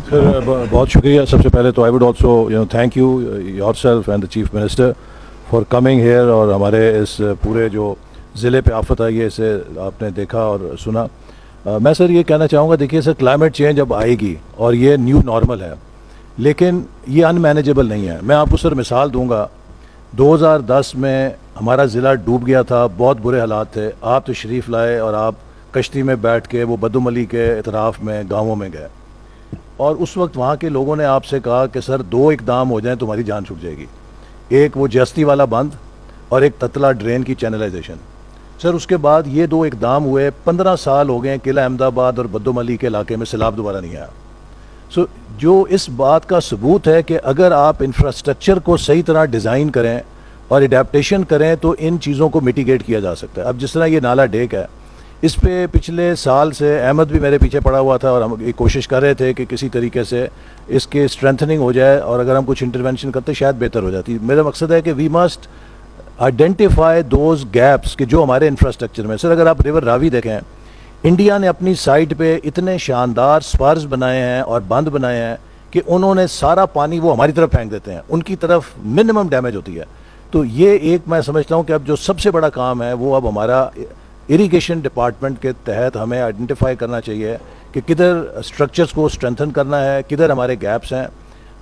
Sir बहुत शुक्रिया. सबसे पहले तो I would also thank you your self and the chief minister for coming here, और हमारे इस पूरे जो ज़िले पे आफत आई है इसे आपने देखा और सुना. मैं सर ये कहना चाहूँगा, देखिए सर, क्लाइमेट चेंज अब आएगी और ये न्यू नॉर्मल है, लेकिन ये अनमैनेजेबल नहीं है. मैं आपको सर मिसाल दूंगा. 2010 में हमारा ज़िला डूब गया था, बहुत बुरे हालात थे. आप तशरीफ़ लाए और आप कश्ती में बैठ के वो बदुमली के इतराफ़ में गाँवों में गए, और उस वक्त वहाँ के लोगों ने आपसे कहा कि सर 2 इकदाम हो जाएं तुम्हारी जान छूट जाएगी. एक वो जस्ती वाला बंद और एक ततला ड्रेन की चैनलाइजेशन. सर उसके बाद ये 2 इकदाम हुए. 15 साल हो गए किला अहमदाबाद और बदुमली के इलाके में सैलाब दोबारा नहीं आया. सो जो इस बात का सबूत है कि अगर आप इंफ्रास्ट्रक्चर को सही तरह डिज़ाइन करें और एडेप्टेशन करें तो इन चीज़ों को मिटिगेट किया जा सकता है. अब जिस तरह ये नाला डेक है, इस पे पिछले साल से अहमद भी मेरे पीछे पड़ा हुआ था और हम ये कोशिश कर रहे थे कि किसी तरीके से इसके स्ट्रेंथनिंग हो जाए, और अगर हम कुछ इंटरवेंशन करते शायद बेहतर हो जाती. मेरा मकसद है कि we must identify those gaps कि जो हमारे इंफ्रास्ट्रक्चर में. सर अगर आप रिवर रावी देखें, इंडिया ने अपनी साइड पे इतने शानदार स्पर्स बनाए हैं और बंद बनाए हैं कि उन्होंने सारा पानी वो हमारी तरफ फेंक देते हैं, उनकी तरफ मिनिमम डैमेज होती है. तो ये एक मैं समझता हूँ कि अब जो सबसे बड़ा काम है वो अब हमारा इरिगेशन डिपार्टमेंट के तहत हमें आइडेंटिफाई करना चाहिए कि किधर स्ट्रक्चर्स को स्ट्रेंथन करना है, किधर हमारे गैप्स हैं.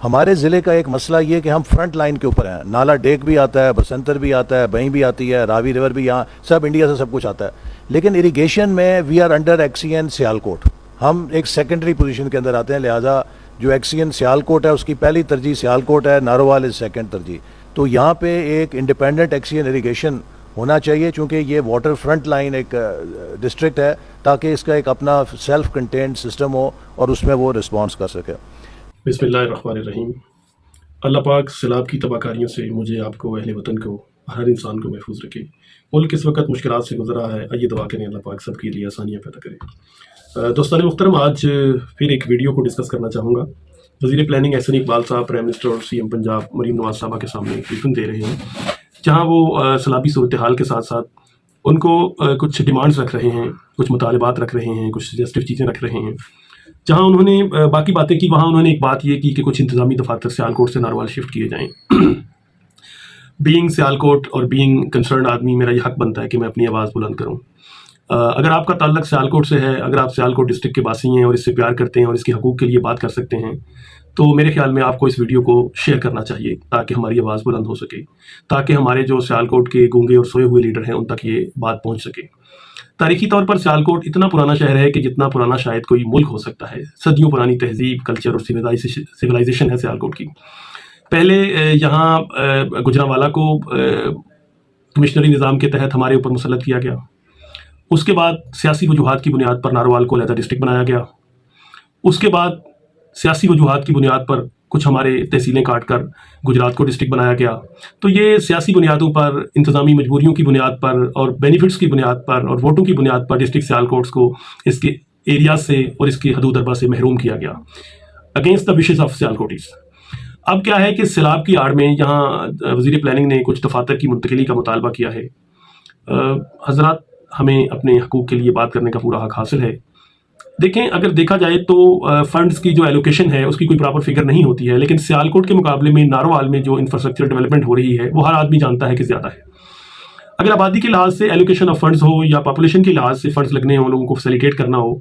हमारे ज़िले का एक मसला ये कि हम फ्रंट लाइन के ऊपर हैं. नाला डेक भी आता है, बसंतर भी आता है, बहीं भी आती है, रावी रिवर भी, यहाँ सब इंडिया से सब कुछ आता है. लेकिन इरिगेशन में we are under XEN Sialkot. हम एक सेकेंडरी पोजीशन के अंदर आते हैं, लिहाजा जो एक्सीएन सियालकोट है उसकी पहली तरजीह सियालकोट है, नारोवाल इज़ सेकेंड तरजीह. तो यहाँ पे एक इंडिपेंडेंट एक्सीएन इरिगेशन होना चाहिए, चूँकि ये वाटर फ्रंट लाइन एक डिस्ट्रिक्ट है, ताकि इसका एक अपना सेल्फ कंटेन्ड सिस्टम हो और उसमें वो रिस्पॉन्स कर सके. बिस्मिल्लाहिर्रहमानिर्रहीम. अल्लाह पाक सैलाब की तबाहकारियों से मुझे, आपको, अहले वतन को, हर इंसान को महफूज रखे. मुल्क इस वक्त मुश्किलात से गुजरा है. आइए दुआ करें अल्लाह पाक सबके लिए आसानियाँ पैदा करे. दोस्तों मुहतरम, आज फिर एक वीडियो को डिस्कस करना चाहूँगा. वज़ीर प्लानिंग एहसन इकबाल साहब प्राइम मिनिस्टर और सीएम पंजाब मरीम नवाज साहबा के सामने एक ब्रीफिंग दे रहे हैं, जहाँ वो सैलाबी सूरत हाल के साथ साथ उनको कुछ डिमांड्स रख रहे हैं, कुछ मुतालबात रख रहे हैं, कुछ सजेस्टिव चीज़ें रख रहे हैं. जहाँ उन्होंने बाकी बातें की, वहाँ उन्होंने एक बात ये की कि कुछ इंतज़ामी दफातर सियालकोट से नारोवाल शिफ्ट किए जाएँ. बीइंग सियालकोट और बीइंग कंसर्न आदमी, मेरा ये हक बनता है कि मैं अपनी आवाज़ बुलंद करूँ. अगर आपका ताल्लुक सियालकोट से है, अगर आप सियालकोट डिस्ट्रिक्ट के वासी हैं और इससे प्यार करते हैं और इसके हकूक़ के लिए बात कर सकते हैं, तो मेरे ख्याल में आपको इस वीडियो को शेयर करना चाहिए ताकि हमारी आवाज़ बुलंद हो सके, ताकि हमारे जो सियालकोट के गूंगे और सोए हुए लीडर हैं उन तक ये बात पहुंच सके. तारीखी तौर पर सियालकोट इतना पुराना शहर है कि जितना पुराना शायद कोई मुल्क हो सकता है. सदियों पुरानी तहजीब, कल्चर और सिविलाइजेशन है सियालकोट की. पहले यहाँ गुजरांवाला को कमिश्नरी निज़ाम के तहत हमारे ऊपर मुसल्लत किया गया. उसके बाद सियासी वजूहात की बुनियाद पर नारोवाल को अलहदा डिस्ट्रिक्ट बनाया गया. उसके बाद सियासी वजूहात की बुनियाद पर कुछ हमारे तहसीलें काट कर गुजरात को डिस्ट्रिक्ट बनाया गया. तो ये सियासी बुनियादों पर, इंतज़ामी मजबूरियों की बुनियाद पर और बेनिफिट्स की बुनियाद पर और वोटों की बुनियाद पर डिस्ट्रिक्ट सियालकोट को इसके एरिया से और इसके हदूद अरबा से महरूम किया गया, अगेंस्ट द विशेज़ ऑफ सियालकोटीज़. अब क्या है कि सैलाब की आड़ में यहाँ वज़ीर प्लानिंग ने कुछ दफातर की मुंतकिली का मुतालबा किया है. हज़रात, हमें अपने हकूक़ के लिए बात करने का पूरा हक हासिल है. देखें, अगर देखा जाए तो फंड्स की जो एलोकेशन है उसकी कोई प्रॉपर फिगर नहीं होती है, लेकिन सियालकोट के मुकाबले में नारोवाल में जो इंफ्रास्ट्रक्चर डेवलपमेंट हो रही है वो हर आदमी जानता है कि ज़्यादा है. अगर आबादी के लिहाज से एलोकेशन ऑफ फंड्स हो या पॉपुलेशन के लिहाज से फंड्स लगने हो, लोगों को फैसिलिटेट करना हो,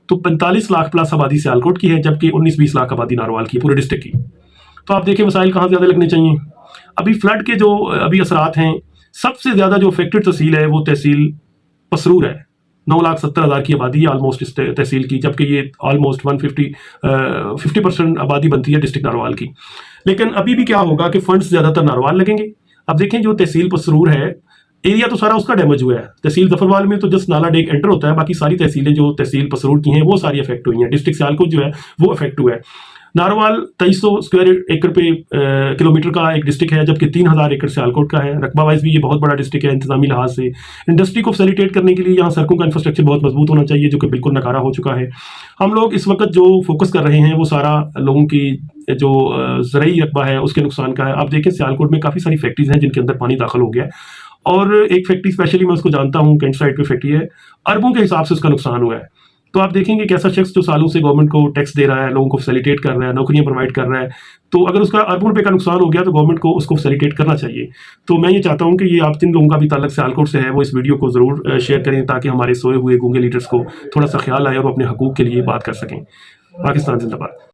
तो 45 लाख प्लस आबादी सियालकोट की है, जबकि 19-20 लाख आबादी नारोवाल की, पूरे डिस्ट्रिक्ट की. तो आप देखें वसाइल कहाँ ज़्यादा लगने चाहिए. अभी फ्लड के जो अभी असरात हैं, सबसे ज़्यादा जो अफेक्टेड तहसील है वो तहसील पसरूर है. 9,70,000 की आबादी है ऑलमोस्ट इस तहसील की, जबकि ये ऑलमोस्ट 50% आबादी बनती है डिस्ट्रिक्ट नारोवाल की. लेकिन अभी भी क्या होगा कि फंड्स ज़्यादातर नारोवाल लगेंगे. अब देखें, जो तहसील पसरूर है, एरिया तो सारा उसका डैमेज हुआ है. तहसील जफरवाल में तो जस्ट नाला डेक एंटर होता है, बाकी सारी तहसीलें जो तहसील पसरूर की हैं वो सारी अफेक्ट हुई हैं. डिस्ट्रिक्ट सियालकोट जो है वो अफेक्ट हुआ है. नारोवाल 2300 स्क्वायर एकड़ पे किलोमीटर का एक डिस्ट्रिक्ट है, जबकि 3000 एकड़ सियालकोट का है. रकबा वाइज भी ये बहुत बड़ा डिस्ट्रिक्ट है. इंतजामी लिहाज से इंडस्ट्री को फैसिलिटेट करने के लिए यहाँ सड़कों का इंफ्रास्ट्रक्चर बहुत मजबूत होना चाहिए, जो कि बिल्कुल नकारा हो चुका है. हम लोग इस वक्त जो फोकस कर रहे हैं वो सारा लोगों की जो ज़रई रकबा है उसके नुकसान का है. आप देखें, सियालकोट में काफ़ी सारी फैक्ट्रीज हैं जिनके अंदर पानी दाखिल हो गया है, और एक फैक्ट्री स्पेशली मैं उसको जानता हूँ, कैंट साइड पे फैक्ट्री है, अरबों के हिसाब से उसका नुकसान हुआ है. تو آپ دیکھیں گے کہ ایسا شخص جو سالوں سے گورنمنٹ کو ٹیکس دے رہا ہے, لوگوں کو فیسیلیٹیٹ کر رہا ہے, نوکریاں پرووائڈ کر رہا ہے, تو اگر اس کا اربوں روپے کا نقصان ہو گیا تو گورنمنٹ کو اس کو فیسیلیٹیٹ کرنا چاہیے. تو میں یہ چاہتا ہوں کہ یہ آپ جن لوگوں کا بھی تعلق سیالکوٹ سے ہے وہ اس ویڈیو کو ضرور شیئر کریں تاکہ ہمارے سوئے ہوئے گونگے لیڈرز کو تھوڑا سا خیال آئے اور وہ اپنے حقوق کے لیے بات کر سکیں. پاکستان زندہ باد.